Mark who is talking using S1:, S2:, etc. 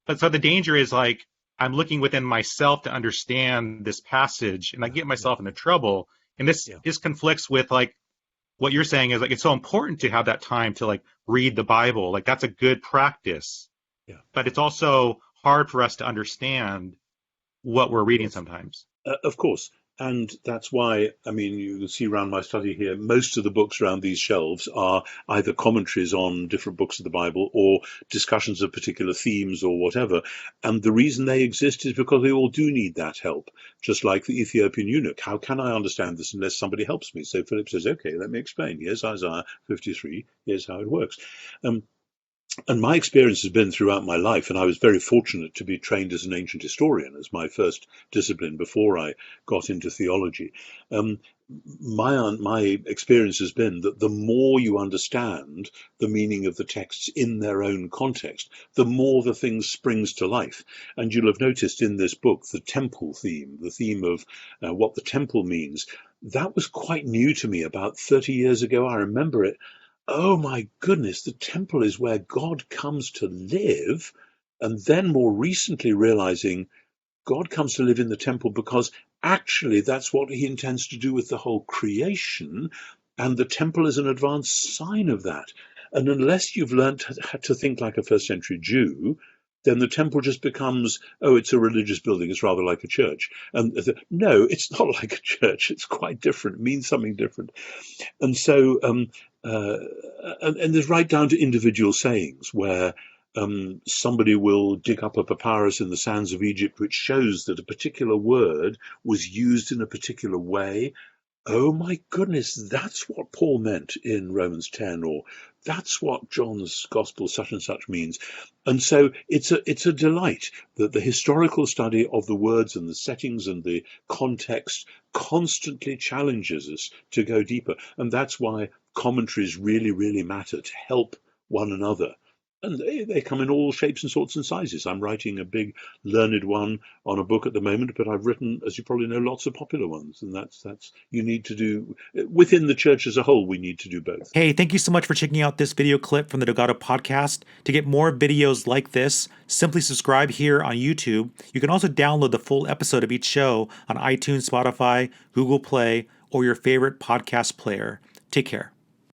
S1: but so the danger is like I'm looking within myself to understand this passage, and I get
S2: Yeah,
S1: myself into trouble. And
S2: yeah,
S1: this conflicts with like what you're saying is like it's so important to have that time to like read the Bible. Like that's a good practice,
S2: yeah.
S1: but it's also hard for us to understand what we're reading
S2: Yes.
S1: sometimes.
S2: Of course. And that's why, I mean, you can see around my study here, most of the books around these shelves are either commentaries on different books of the Bible or discussions of particular themes or whatever. And the reason they exist is because they all do need that help. Just like the Ethiopian eunuch. How can I understand this unless somebody helps me? So Philip says, okay, let me explain. Here's Isaiah 53. Here's how it works. Um, and my experience has been throughout my life, and I was very fortunate to be trained as an ancient historian as my first discipline before I got into theology. Um, my experience has been that the more you understand the meaning of the texts in their own context, the more the thing springs to life. And you'll have noticed in this book the temple theme, the theme of what the temple means. That was quite new to me about 30 years ago. I remember it. Oh my goodness, the temple is where God comes to live. And then more recently realizing God comes to live in the temple because actually that's what he intends to do with the whole creation. And the temple is an advanced sign of that. And unless you've learned to think like a first century Jew, then the temple just becomes, oh, it's a religious building. It's rather like a church. And no, it's not like a church. It's quite different. It means something different. And so, uh, and there's right down to individual sayings where somebody will dig up a papyrus in the sands of Egypt, which shows that a particular word was used in a particular way. Oh my goodness, that's what Paul meant in Romans 10, or that's what John's gospel such and such means. And so it's a delight that the historical study of the words and the settings and the context constantly challenges us to go deeper. And that's why commentaries really, really matter to help one another. And they come in all shapes and sorts and sizes. I'm writing a big learned one on a book at the moment, but I've written, as you probably know, lots of popular ones. And that's you need to do within the church as a whole, we need to do both.
S3: Hey, thank you so much for checking out this video clip from the Dogado podcast. To get more videos like this, simply subscribe here on YouTube. You can also download the full episode of each show on iTunes, Spotify, Google Play, or your favorite podcast player. Take care.